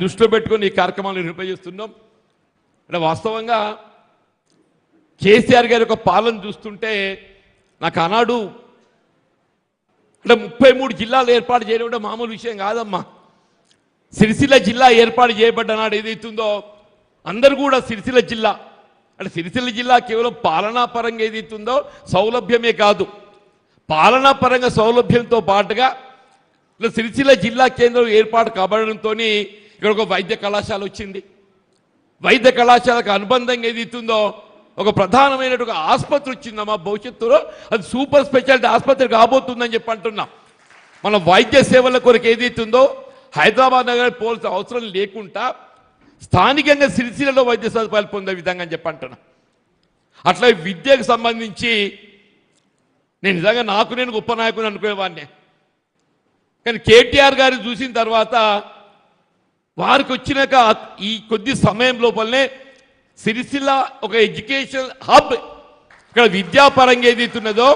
దృష్టిలో పెట్టుకొని ఈ కార్యక్రమాలు నిర్వహిస్తున్నాం. అంటే వాస్తవంగా కేసీఆర్ గారి యొక్క పాలన చూస్తుంటే నాకు ఆనాడు అంటే 33 జిల్లాలు ఏర్పాటు చేయడం మామూలు విషయం కాదమ్మా. సిరిసిల్ల జిల్లా ఏర్పాటు చేయబడ్డ నాడు ఏదైతుందో అందరూ కూడా సిరిసిల్ల జిల్లా అంటే సిరిసిల్ల జిల్లా కేవలం పాలనాపరంగా ఏదైతుందో సౌలభ్యమే కాదు, పాలనాపరంగా సౌలభ్యంతో పాటుగా సిరిసిల్ల జిల్లా కేంద్రం ఏర్పాటు కాబడడంతో ఇక్కడ ఒక వైద్య కళాశాల వచ్చింది. వైద్య కళాశాలకు అనుబంధంగా ఏదైతుందో ఒక ప్రధానమైన ఒక ఆసుపత్రి వచ్చిందమ్మా. భవిష్యత్తులో అది సూపర్ స్పెషాలిటీ ఆసుపత్రి కాబోతుందని చెప్పి అంటున్నాం. మన వైద్య సేవల కొరకు ఏదైతుందో హైదరాబాద్ నగరం పోవాల్సిన అవసరం లేకుండా స్థానికంగా సిరిసిల్లలో వైద్య సదుపాయాలు పొందే విధంగా అని చెప్పి అంటున్నాం. అట్లా విద్యకు సంబంధించి నేను నిజంగా నేను గొప్ప నాయకుని అనుకునేవాడిని. కానీ కేటీఆర్ గారిని చూసిన తర్వాత వారికి వచ్చినాక ఈ కొద్ది సమయం లోపలనే సిరిసిల్ల ఒక ఎడ్యుకేషన్ హబ్ ఇక్కడ విద్యాపరంగా ఏదైతున్నదో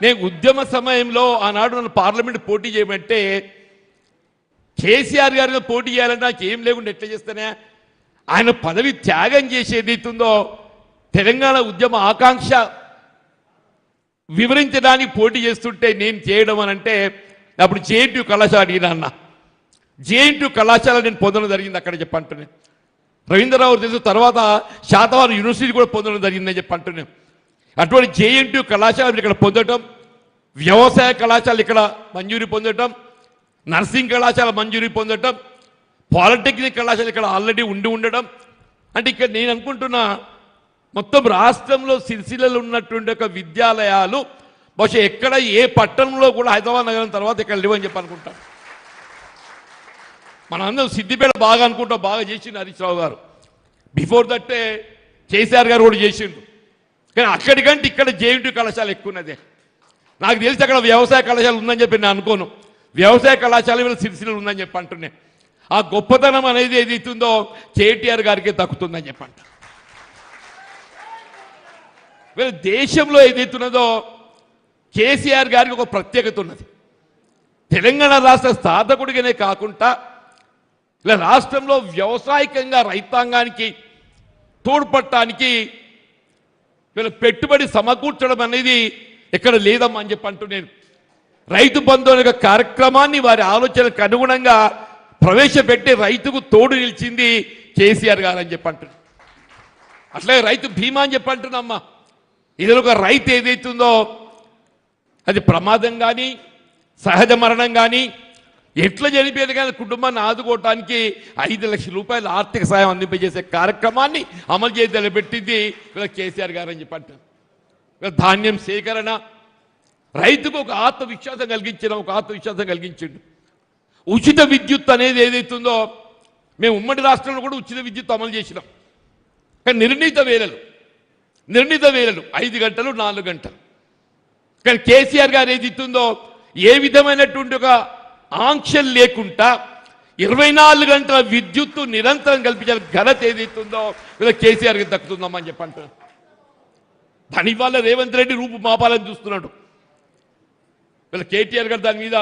నేను ఉద్యమ సమయంలో ఆనాడు నన్ను పార్లమెంట్ పోటీ చేయమంటే కేసీఆర్ గారితో పోటీ చేయాలంటే నాకు ఏం లేకుండా ఎట్లా చేస్తానే, ఆయన పదవి త్యాగం చేసి ఏదైతుందో తెలంగాణ ఉద్యమ ఆకాంక్ష వివరించడానికి పోటీ చేస్తుంటే నేను చేయడం అని అంటే అప్పుడు జేఎన్టీయూ కళాశాల అడిగినా అన్న. జేఎన్టీయూ కళాశాల నేను పొందడం జరిగింది అక్కడ చెప్పంటున్నాను. రవీంద్రరావు తెలుసు, తర్వాత శాతవాహన యూనివర్సిటీ కూడా పొందడం జరిగిందని చెప్పంటున్నాను. అటువంటి జేఎన్టీయూ కళాశాల ఇక్కడ పొందటం, వ్యవసాయ కళాశాల ఇక్కడ మంజూరీ పొందటం, నర్సింగ్ కళాశాల మంజూరీ పొందటం, పాలిటెక్నిక్ కళాశాల ఇక్కడ ఆల్రెడీ ఉండడం అంటే ఇక్కడ నేను అనుకుంటున్నా మొత్తం రాష్ట్రంలో సిరిసిల్లలో ఉన్నటువంటి ఒక విద్యాలయాలు బహుశా ఎక్కడ ఏ పట్టణంలో కూడా హైదరాబాద్ నగరం తర్వాత ఇక్కడ లేవని చెప్పి అనుకుంటాం. మన అందరం సిద్దిపేట బాగా అనుకుంటాం, బాగా చేసిండు హరీష్ రావు గారు. బిఫోర్ దట్టే కేసీఆర్ గారు కూడా చేసిండు. కానీ అక్కడికంటే ఇక్కడ జేఎన్టీయూ కళాశాల ఎక్కువ ఉన్నదే. నాకు తెలిసి అక్కడ వ్యవసాయ కళాశాల ఉందని చెప్పి నేను అనుకోను. వ్యవసాయ కళాశాల వీళ్ళు సిరిసిల్లలో ఉందని చెప్పి అంటున్నాను. ఆ గొప్పతనం అనేది ఏదైతుందో కేటీఆర్ గారికి దక్కుతుందని చెప్పంట. వీళ్ళు దేశంలో ఏదైతున్నదో కేసీఆర్ గారికి ఒక ప్రత్యేకత ఉన్నది. తెలంగాణ రాష్ట్ర స్థాపకుడిగానే కాకుండా ఇలా రాష్ట్రంలో వ్యవసాయకంగా రైతాంగానికి తోడ్పడటానికి వీళ్ళ పెట్టుబడి సమకూర్చడం అనేది ఎక్కడ లేదమ్మా అని చెప్పి అంటూ నేను రైతు బంధు అనే కార్యక్రమాన్ని వారి ఆలోచనకు అనుగుణంగా ప్రవేశపెట్టి రైతుకు తోడు నిలిచింది కేసీఆర్ గారు అని చెప్పి అంటున్నాను. అట్లాగే రైతు బీమా అని చెప్పి అంటున్నామ్మా. ఇది ఒక రైతు ఏదైతుందో అది ప్రమాదం కానీ సహజ మరణం కానీ ఎట్లా చనిపోయేది కానీ కుటుంబాన్ని ఆదుకోవటానికి 5 లక్షల రూపాయల ఆర్థిక సాయం అందింపజేసే కార్యక్రమాన్ని అమలు చేసి నిలబెట్టింది వీళ్ళ కేసీఆర్ గారు అని చెప్పి అంటారు. ధాన్యం సేకరణ రైతుకు ఒక ఆత్మవిశ్వాసం కలిగించిండు. ఉచిత విద్యుత్ అనేది ఏదైతుందో మేము ఉమ్మడి రాష్ట్రంలో కూడా ఉచిత విద్యుత్ అమలు చేసినాం. కానీ నిర్ణీత వేళలు 5 గంటలు 4 గంటలు. కానీ కేసీఆర్ గారు ఏదైతుందో ఏ విధమైనటువంటి ఒక ఆంక్షలు లేకుండా 24 గంటల విద్యుత్తు నిరంతరం కల్పించాలి ఘనత ఏదైతుందో ఇలా కేసీఆర్ గారికి దక్కుతుందమ్మని చెప్పంటారు. దాని వల్ల రేవంత్ రెడ్డి రూపు మాపాలని చూస్తున్నాడు. వీళ్ళ కేటీఆర్ గారు దాని మీద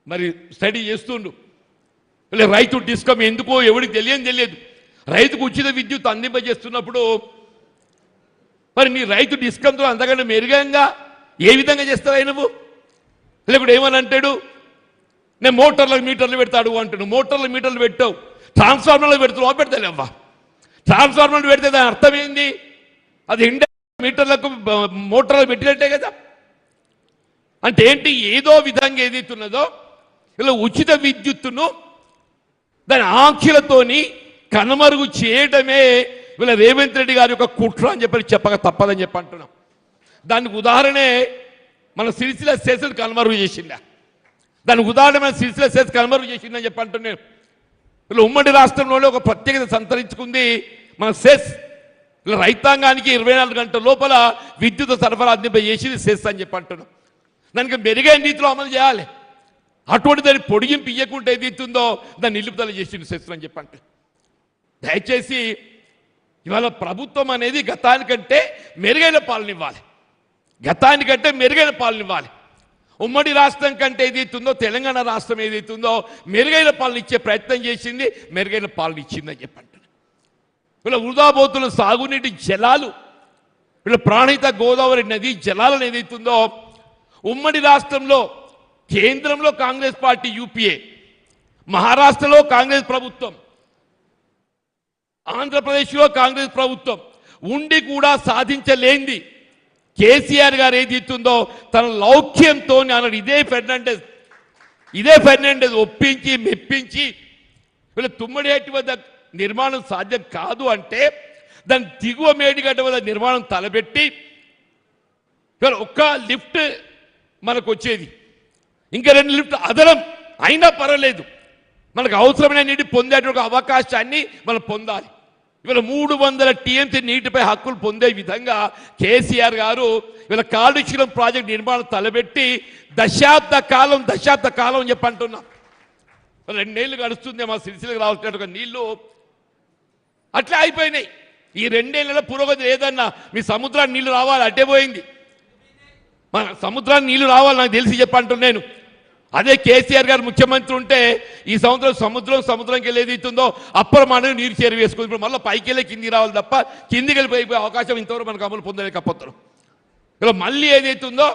మరి స్టడీ చేస్తుండు. వీళ్ళ రైతు డిస్కమ్ ఎందుకో ఎవరికి తెలియదు. రైతుకు ఉచిత విద్యుత్ అందింపజేస్తున్నప్పుడు మరి నీ రైతు డిస్కమ్తో అంతకంటే మెరుగంగా ఏ విధంగా చేస్తావు నువ్వు? లేకుంటే ఏమని అంటాడు, నేను మోటార్లకు మీటర్లు పెడతాడు అంటాడు. మోటార్లకు మీటర్లు పెట్టావు, ట్రాన్స్ఫార్మర్లు పెడుతున్నావు, పెడతాలేవ్వా. ట్రాన్స్ఫార్మర్లు పెడితే దాని అర్థం ఏంది? అది ఇండక్షన్ మీటర్లకు మోటార్లు పెట్టినట్టే కదా. అంటే ఏంటి? ఏదో విధంగా ఏదైతున్నదో ఇలా ఉచిత విద్యుత్తును దాని ఆంక్షలతోని కనుమరుగు చేయడమే వీళ్ళ రేవంత్ రెడ్డి గారి యొక్క కుట్ర అని చెప్పక తప్పదని చెప్పి అంటున్నాం. దానికి ఉదాహరణే మన సిరిసిల్ల సెస్ కనుమరుగు చేసిందా. దానికి ఉదాహరణ మన సిరిసిల్ల సెస్ కనుమరుగు చేసిందని చెప్పి అంటున్నాను. వీళ్ళు ఉమ్మడి రాష్ట్రంలోనే ఒక ప్రత్యేకత సంతరించుకుంది మన సెస్. వీళ్ళ రైతాంగానికి 24 గంటల లోపల విద్యుత్ సరఫరా అందింపజేసింది సెస్ అని చెప్పి అంటున్నాం. దానికి మెరుగైన రీతిలో అమలు చేయాలి. అటువంటి దాన్ని పొడిగింపు ఇయ్యకుండా ఏదైతుందో దాన్ని నిలుపుదల చేసింది సెస్ అని చెప్పంటే దయచేసి ఇవాళ ప్రభుత్వం అనేది గతానికంటే మెరుగైన పాలన ఇవ్వాలి. ఉమ్మడి రాష్ట్రం కంటే ఏదైతుందో తెలంగాణ రాష్ట్రం ఏదైతుందో మెరుగైన పాలన ఇచ్చే ప్రయత్నం చేసింది, మెరుగైన పాలన ఇచ్చిందని చెప్పంటారు. వీళ్ళ వృధాబోతుల సాగునీటి జలాలు, వీళ్ళ ప్రాణహిత గోదావరి నది జలాలను ఏదైతుందో ఉమ్మడి రాష్ట్రంలో కేంద్రంలో కాంగ్రెస్ పార్టీ యూపీఏ, మహారాష్ట్రలో కాంగ్రెస్ ప్రభుత్వం, ఆంధ్రప్రదేశ్లో కాంగ్రెస్ ప్రభుత్వం ఉండి కూడా సాధించలేంది కేసీఆర్ గారు ఏదైతుందో తన లౌక్యంతో అన్నాడు. ఇదే ఫెర్నాండెస్ ఒప్పించి మెప్పించి వీళ్ళ తుమ్మడిహట్టి వద్ద నిర్మాణం సాధ్యం కాదు అంటే దాని దిగువ మేడిగడ్డ వద్ద నిర్మాణం తలబెట్టి ఒక్క లిఫ్ట్ మనకు వచ్చేది, ఇంకా 2 లిఫ్ట్ అదనం అయినా పర్వాలేదు, మనకు అవసరమైన నీటి పొందేటువంటి అవకాశాన్ని మనం పొందాలి. ఇవాళ 300 టీఎంసీ నీటిపై హక్కులు పొందే విధంగా కేసీఆర్ గారు వీళ్ళ కాళేశ్వరం ప్రాజెక్ట్ నిర్మాణం తలబెట్టి దశాబ్ద కాలం చెప్పి అంటున్నాం. 2 ఏళ్ళు గడుస్తుంది మా సిరిసిలకు రావాల్సినట్టుగా నీళ్లు అట్లా అయిపోయినాయి. ఈ 2 ఏళ్ళలో పురోగతి లేదన్నా. మీ సముద్రానికి నీళ్లు రావాలి, అట్టే పోయింది. మన సముద్రానికి నీళ్లు రావాలి నాకు తెలిసి చెప్పంటున్నాను. అదే కేసీఆర్ గారు ముఖ్యమంత్రి ఉంటే ఈ సముద్రంకి వెళ్ళి ఏదైతుందో అప్రమాణంగా నీరు చేరువేసుకుంది. ఇప్పుడు మళ్ళీ పైకి వెళ్ళి కిందికి రావాలి తప్ప కిందికి వెళ్ళిపోయే అవకాశం ఇంతవరకు మనకు అమలు పొందలేకపోతారు. ఇలా మళ్ళీ ఏదైతుందో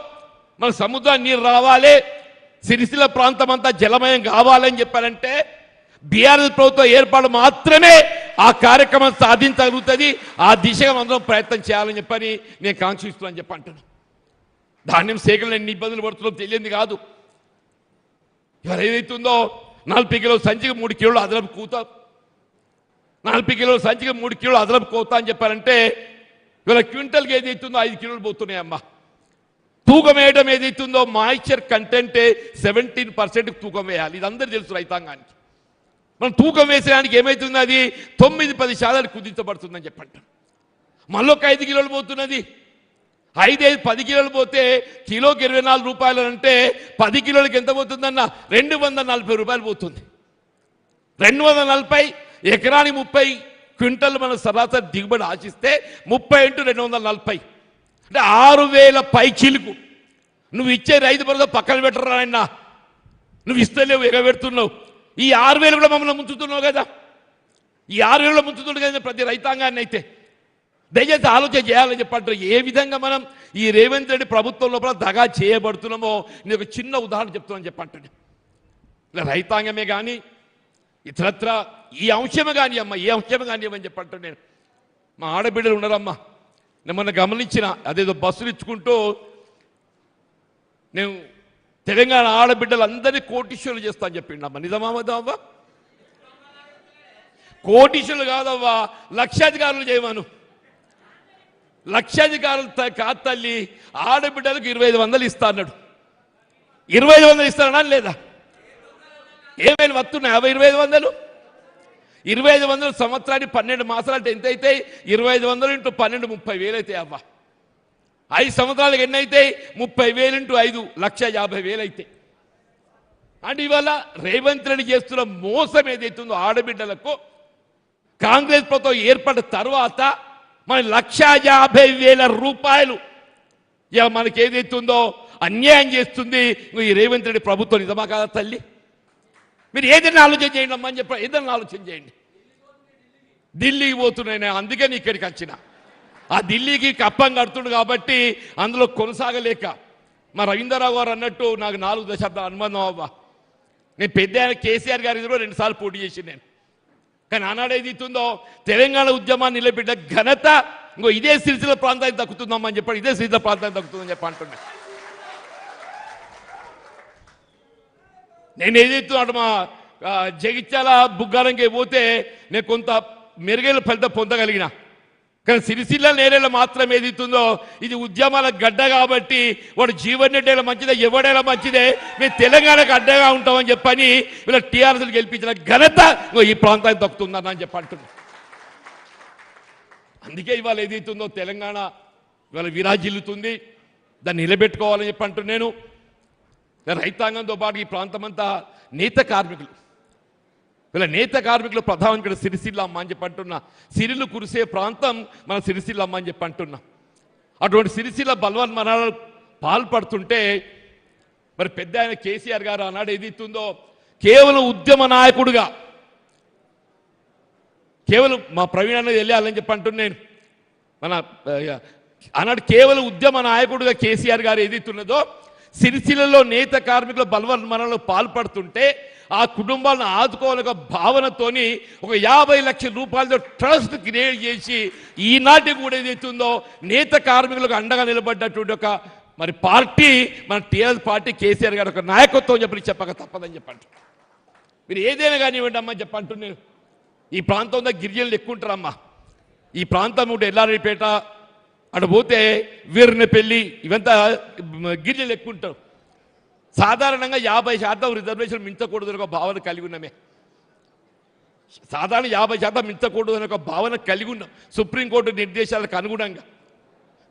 మన సముద్రానికి నీరు రావాలి, సిరిసిల్ల ప్రాంతం అంతా జలమయం కావాలని చెప్పారంటే బీఆర్ఎస్ ప్రభుత్వం ఏర్పాటు మాత్రమే ఆ కార్యక్రమం సాధించగలుగుతుంది. ఆ దిశగా అందరం ప్రయత్నం చేయాలని చెప్పని నేను కాంక్షిస్తున్నాను చెప్పి అంటున్నాను. ధాన్యం సేకరణ ఎన్ని ఇబ్బందులు పడుతుందో తెలియంది కాదు. ఇవాళ ఏదైతుందో 40 కిలోల సంచికి 3 కిలోలు అదనపు కూత, 40 కిలోల సంచికి 3 కిలోలు అదనపు కోత అని చెప్పారంటే ఇవాళ క్వింటల్కి ఏదైతుందో 5 కిలోలు పోతున్నాయమ్మా. తూకం వేయడం ఏదైతుందో మాయిశ్చర్ కంటెంటే 17% తూకం వేయాలి. ఇది అందరూ తెలుసు రైతాంగానికి. మనం తూకం వేసేదానికి ఏమవుతుంది, అది 9-10% కుదించబడుతుందని చెప్పంటారు. మళ్ళీ ఒక 5 కిలోలు పోతున్నది. 10 కిలోలు పోతే కిలోకి 24 రూపాయలు అంటే 10 కిలోలకి ఎంత పోతుందన్న 240 రూపాయలు పోతుంది. 240 ఎకరానికి 30 క్వింటల్ మన సరాసరి దిగుబడి ఆశిస్తే 30 × 240 అంటే 6000 పై చిలుకు. నువ్వు ఇచ్చే రైతు భరోసా పక్కన పెట్టరా ఆయన, నువ్వు ఇస్తలేవు, ఎగబెడుతున్నావు. ఈ 6000 కూడా మమ్మల్ని ముంచుతున్నావు కదా, ఈ 6000 ముంచుతున్నావు కదా ప్రతి రైతాంగాన్ని. అయితే దయచేసి ఆలోచన చేయాలని చెప్పంటారు. ఏ విధంగా మనం ఈ రేవంత్ రెడ్డి ప్రభుత్వం లోపల దగా చేయబడుతున్నామో నేను ఒక చిన్న ఉదాహరణ చెప్తున్నాను చెప్పండి. ఇలా రైతాంగమే కానీ ఇతరత్ర ఈ అంశమే కానీ అమ్మ, ఏ అంశమే కానీ అని చెప్పంటాను. నేను మా ఆడబిడ్డలు ఉన్నారమ్మా, నేను మొన్న గమనించిన అదేదో బస్సులు ఇచ్చుకుంటూ నేను తెలంగాణ ఆడబిడ్డలందరినీ కోటీశ్వరులు చేస్తా అని చెప్పిండు అమ్మ. నిజమావా? కోటీశ్వరులు కాదవ్వా, లక్షాధికారులు చేయమను. లక్షాధికారులు కాదు తల్లి, ఆడబిడ్డలకు 2500 ఇస్తా అన్నాడు. 2500 ఇస్తానా లేదా? ఏమైనా వస్తున్నాయి 2500? 2500 సంవత్సరానికి 12 మాసాలు అంటే ఎంత అవుతాయి? 2500 × 12 30,000 అవుతాయి అవ్వ. 5 సంవత్సరాలకు ఎన్ని అవుతాయి? 30,000 × 5 1,50,000 అవుతాయి. అంటే ఇవాళ రేవంత్ రెడ్డి చేస్తున్న మోసం ఏదైతుందో ఆడబిడ్డలకు కాంగ్రెస్ ప్రభుత్వం ఏర్పడిన తర్వాత మన 1,50,000 రూపాయలు ఇక మనకి ఏదైతుందో అన్యాయం చేస్తుంది ఈ రేవంత్ రెడ్డి ప్రభుత్వం. నిజమా కాదా తల్లి? మీరు ఏదైనా ఆలోచన చేయండి అమ్మా అని చెప్పి, ఏదైనా ఆలోచన చేయండి. ఢిల్లీకి పోతున్నాయి, అందుకే నీ ఇక్కడికి వచ్చిన. ఆ ఢిల్లీకి కప్పం కడుతుండు కాబట్టి అందులో కొనసాగలేక మా రవీంద్రరావు గారు అన్నట్టు నాకు 4 దశాబ్దాల అనుబంధం అవ్వ. నేను పెద్ద కేసీఆర్ గారి 2 సార్లు పోటీ చేసి నేను. కానీ ఆనాడు ఏదైతుందో తెలంగాణ ఉద్యమాన్ని నిలబెట్ట ఘనత ఇంకో ఇదే సిరిసిల్ల ప్రాంతానికి దక్కుతుందమ్మని చెప్పాడు. ఇదే సిరిసిల్ల ప్రాంతానికి దక్కుతుందని చెప్పి అంటున్నా. నేను ఏదైతున్నాడు మా జగిత్యాల బుగ్గారంకి పోతే నేను కొంత మెరుగైన ఫలితం పొందగలిగిన. కానీ సిరిసిల్ల నేరేళ్ళ మాత్రం ఏదైతుందో ఇది ఉద్యమాల గడ్డ కాబట్టి వాడు జీవన్ రెడ్డి మంచిదే, ఎవడైనా మంచిదే, మేము తెలంగాణకు అడ్డగా ఉంటామని చెప్పని వీళ్ళ టీఆర్ఎస్లు గెలిపించిన ఘనత ఈ ప్రాంతానికి దక్కుతుందని అని చెప్పి అంటున్నా. అందుకే ఇవాళ ఏదైతుందో తెలంగాణ ఇవాళ విరాజిల్లుతుంది, దాన్ని నిలబెట్టుకోవాలని చెప్పి అంటున్నాను. రైతాంగంతో పాటు ఈ ప్రాంతం అంతా నేత కార్మికులు, వీళ్ళ నేత కార్మికులు ప్రధానం ఇక్కడ సిరిసిల్ల అమ్మ అని చెప్పి అంటున్నా. సిరిలు కురిసే ప్రాంతం మన సిరిసిల్ల అమ్మ అని చెప్పి అంటున్నా. అటువంటి సిరిసిల్ల బల్వన్ మరణాలు పాల్పడుతుంటే మరి పెద్ద ఆయన కేసీఆర్ గారు ఆనాడు ఏదైతుందో కేవలం ఉద్యమ నాయకుడుగా, కేవలం మా ప్రవీణ్ అనేది వెళ్ళాలని చెప్పి అంటున్నాను నేను, మన ఆనాడు కేవలం ఉద్యమ నాయకుడుగా కేసీఆర్ గారు ఏదైతున్నదో సిరిసిల్లలో నేత కార్మికుల బలవన్మరణలో పాల్పడుతుంటే ఆ కుటుంబాలను ఆదుకోవాలనే భావనతోని ఒక 50 లక్షల రూపాయలతో ట్రస్ట్ క్రియేట్ చేసి ఈనాటి కూడా ఏదైతుందో నేత కార్మికులకు అండగా నిలబడ్డటువంటి ఒక మరి పార్టీ మన టీఆర్ఎస్ పార్టీ, కేసీఆర్ గారు ఒక నాయకత్వం చెప్పక తప్పదని చెప్పండి. మీరు ఏదైనా కానివ్వండి అమ్మా చెప్పంటు, నేను ఈ ప్రాంతంలో గిరిజనులు ఎక్కువ ఉంటారమ్మా. ఈ ప్రాంతం ఉంటే ఎల్లారెడ్డిపేట అటు పోతే వీరినపల్లి ఇవంతా గిరిజనులు ఎక్కువ ఉంటారు. సాధారణంగా 50% రిజర్వేషన్ మించకూడదు అనే ఒక భావన కలిగి ఉన్నామే. సాధారణ 50% మించకూడదు అనే ఒక భావన కలిగి ఉన్నాం సుప్రీంకోర్టు నిర్దేశాలకు అనుగుణంగా.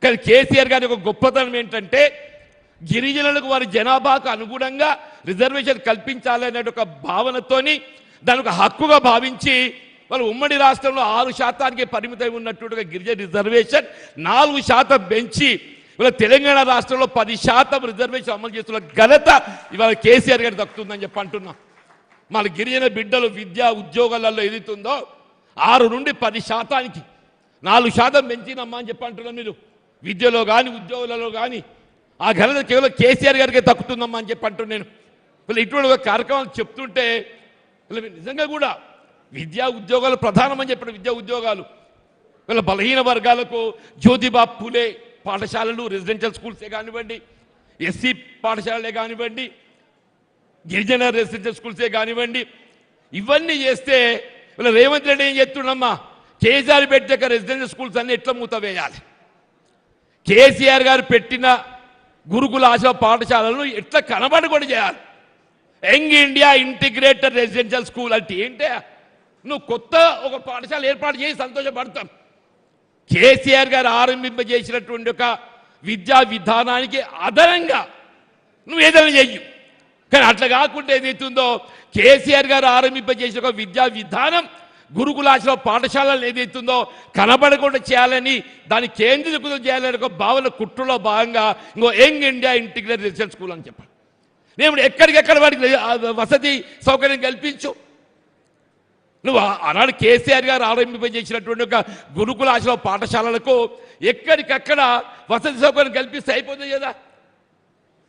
కానీ కేసీఆర్ గారి ఒక గొప్పతనం ఏంటంటే గిరిజనులకు వారి జనాభాకు అనుగుణంగా రిజర్వేషన్ కల్పించాలనే ఒక భావనతోని దాని ఒక హక్కుగా భావించి వాళ్ళు ఉమ్మడి రాష్ట్రంలో 6% పరిమితం ఉన్నట్టుగా గిరిజన రిజర్వేషన్ 4% పెంచి ఇవాళ తెలంగాణ రాష్ట్రంలో 10% రిజర్వేషన్ అమలు చేస్తున్న ఘనత ఇవాళ కేసీఆర్ గారికి దక్కుతుందని చెప్పి అంటున్నాం. మన గిరిజన బిడ్డలు విద్యా ఉద్యోగాలలో ఏదైతుందో 6 నుండి 10%కి 4% పెంచినమ్మా అని చెప్పి అంటున్నాం. మీరు విద్యలో కానీ ఉద్యోగాలలో కానీ ఆ ఘనత కేవలం కేసీఆర్ గారికి దక్కుతుందమ్మా అని చెప్పి అంటున్నాను నేను. వీళ్ళు ఇటువంటి ఒక కార్యక్రమాలు చెప్తుంటే నిజంగా కూడా విద్యా ఉద్యోగాలు ప్రధానమని చెప్పిన విద్యా ఉద్యోగాలు వీళ్ళ బలహీన వర్గాలకు జ్యోతిబా పూలే పాఠశాలలు, రెసిడెన్షియల్ స్కూల్సే కానివ్వండి, ఎస్సీ పాఠశాలలే కానివ్వండి, గిరిజన రెసిడెన్షియల్ స్కూల్సే కానివ్వండి, ఇవన్నీ చేస్తే వీళ్ళ రేవంత్ రెడ్డి ఏం చేస్తుండమ్మా, కేసీఆర్ పెట్టాక రెసిడెన్షియల్ స్కూల్స్ అన్ని ఎట్లా మూతవేయాలి, కేసీఆర్ గారు పెట్టిన గురుకుల ఆశ పాఠశాలను ఎట్లా కనబడి కూడా చేయాలి. Young India integrated residential school అంటే ఏంటే, నువ్వు కొత్త ఒక పాఠశాల ఏర్పాటు చేసి సంతోషపడతాం. కేసీఆర్ గారు ఆరంభింపజేసినటువంటి ఒక విద్యా విధానానికి అదనంగా నువ్వు ఏదైనా చెయ్యు. కానీ అట్లా కాకుండా ఏదైతుందో కేసీఆర్ గారు ఆరంభింపజేసిన ఒక విద్యా విధానం గురుకులాశలో పాఠశాలలు ఏదైతుందో కనబడకుండా చేయాలని, దాన్ని కేంద్రీకృతం చేయాలని ఒక భావన కుట్రలో భాగంగా ఇంకో young India integrated residential school అని చెప్పాను. నేను ఎక్కడికెక్కడ వాడికి వసతి సౌకర్యం కల్పించు. నువ్వు ఆనాడు కేసీఆర్ గారు ఆరంభింపజేసినటువంటి ఒక గురుకుల ఆశలో పాఠశాలలకు ఎక్కడికక్కడ వసతి సౌకర్యం కల్పిస్తే అయిపోతుంది కదా.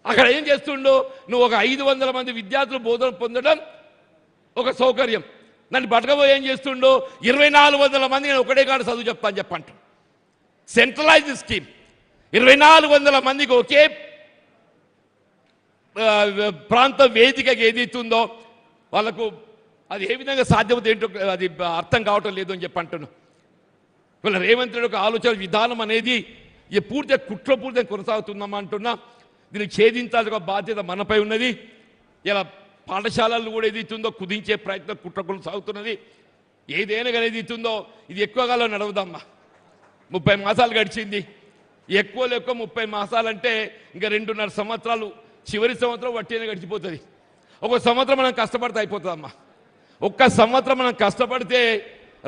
అక్కడ ఏం చేస్తుండో, నువ్వు ఒక 500 మంది విద్యార్థులు బోధన పొందడం ఒక సౌకర్యం, నన్ను పట్టకపోయి ఏం చేస్తుండో 2400 మంది నేను ఒకటే కాడ చదువు చెప్తాను చెప్పంట. సెంట్రలైజ్డ్ స్కీమ్ 2400 మందికి ఒకే ప్రాంత వేదికకి ఏదైతుందో వాళ్ళకు అది ఏ విధంగా సాధ్యమవుతుంది ఏంటో అది అర్థం కావటం లేదు అని చెప్పి అంటున్నాను. వీళ్ళ రేవంత్ రెడ్డి ఒక ఆలోచన విధానం అనేది పూర్తిగా కుట్రపూర్తిగా కొనసాగుతుందమ్మా అంటున్నా. దీన్ని ఛేదించాల్సిన ఒక బాధ్యత మనపై ఉన్నది. ఇలా పాఠశాలలు కూడా ఏదైతుందో కుదించే ప్రయత్నం కుట్ర కొనసాగుతున్నది. ఏదైనా కానీ ఏదైతుందో ఇది ఎక్కువ కాలం నడవదమ్మా. 30 మాసాలు గడిచింది. ఎక్కువలో ఎక్కువ 30 మాసాలంటే ఇంకా 2.5 సంవత్సరాలు, చివరి సంవత్సరం వట్టినే గడిచిపోతుంది. ఒక సంవత్సరం మనం కష్టపడితే అయిపోతుందమ్మా. ఒక్క సంవత్సరం మనం కష్టపడితే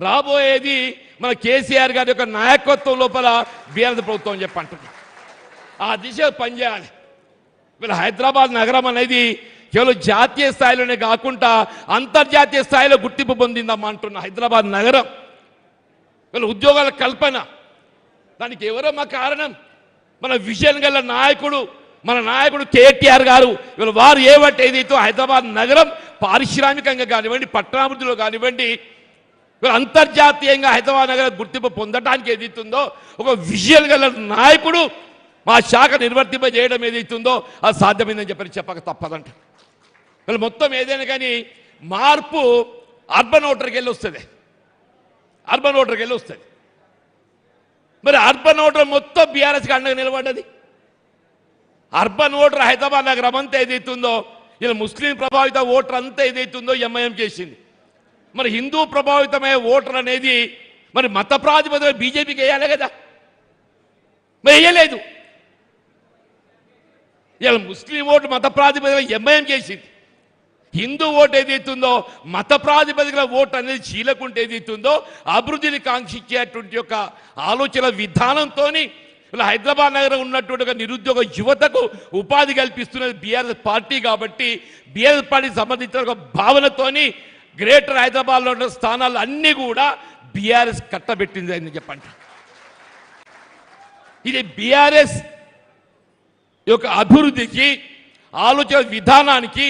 రాబోయేది మన కేసీఆర్ గారి యొక్క నాయకత్వం లోపల బీఆర్ఎస్ ప్రభుత్వం అని చెప్పి అంటుంది. ఆ దిశ పనిచేయాలి. వీళ్ళ హైదరాబాద్ నగరం అనేది కేవలం జాతీయ స్థాయిలోనే కాకుండా అంతర్జాతీయ స్థాయిలో గుర్తింపు పొందిందమ్మా అంటున్న హైదరాబాద్ నగరం. వీళ్ళ ఉద్యోగాల కల్పన, దానికి ఎవరమ్మా కారణం? మన విజన్ గల నాయకుడు, మన నాయకుడు కేటీఆర్ గారు. వీళ్ళు వారు ఏమంటే ఏదైతే హైదరాబాద్ నగరం పారిశ్రామికంగా కానివ్వండి, పట్టణాభివృద్ధిలో కానివ్వండి, అంతర్జాతీయంగా హైదరాబాద్ నగరం గుర్తింపు పొందడానికి ఏదైతుందో ఒక విజన్ గల నాయకుడు మా శాఖ నిర్వర్తింపజేయడం ఏదైతుందో అది సాధ్యమైందని చెప్పక తప్పదంట. వీళ్ళు మొత్తం ఏదైనా కానీ మార్పు అర్బన్ ఓటర్కి వెళ్ళి వస్తుంది. అర్బన్ ఓటర్కి వెళ్ళి వస్తుంది. మరి అర్బన్ ఓటర్ మొత్తం బీఆర్ఎస్కి అండగా నిలబడ్డది. అర్బన్ ఓటర్ హైదరాబాద్ నగరం అంతా ఏదైతుందో, ఇలా ముస్లిం ప్రభావిత ఓటర్ అంతా ఏదైతుందో ఎంఐఎం చేసింది. మరి హిందూ ప్రభావితమైన ఓటర్ అనేది మరి మత ప్రాతిపదికన బీజేపీకి వేయాలి కదా, మరి వేయలేదు. ఇలా ముస్లిం ఓటు మత ప్రాతిపదికన ఎంఐఎం చేసింది. హిందూ ఓటు ఏదైతుందో మత ప్రాతిపదికన ఓటు అనేది చీలకుంటే ఏదైతుందో అభివృద్ధిని కాంక్షించేటువంటి యొక్క ఆలోచన విధానంతో ఇలా హైదరాబాద్ నగరం ఉన్నటువంటి ఒక నిరుద్యోగ యువతకు ఉపాధి కల్పిస్తున్నది బీఆర్ఎస్ పార్టీ కాబట్టి బీఆర్ఎస్ పార్టీకి సంబంధించిన ఒక భావనతోని గ్రేటర్ హైదరాబాద్లో ఉన్న స్థానాలు అన్నీ కూడా బీఆర్ఎస్ కట్టబెట్టింది అని చెప్పండి. ఇది బీఆర్ఎస్ యొక్క అభివృద్ధికి ఆలోచన విధానానికి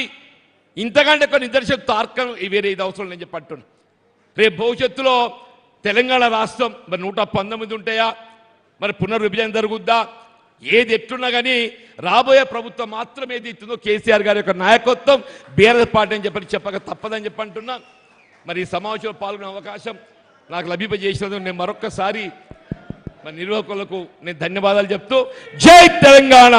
ఇంతకంటే ఒక నిదర్శన తార్కం వేరే ఇది అవసరం నేను చెప్పంటున్నా. రేపు భవిష్యత్తులో తెలంగాణ రాష్ట్రం మరి 119 ఉంటాయా, మరి పునర్విభజన జరుగుద్దా, ఏది ఎట్లున్నా కానీ రాబోయే ప్రభుత్వం మాత్రం ఏది ఇస్తుందో కేసీఆర్ గారి యొక్క నాయకత్వం బీఆర్ఎస్ పార్టీ అని చెప్పక తప్పదని చెప్పంటున్నా. మరి ఈ సమావేశంలో పాల్గొనే అవకాశం నాకు లభింపజేసినందుకు నేను మరొక్కసారి మరి నిర్వాహకులకు నేను ధన్యవాదాలు చెప్తూ జై తెలంగాణ.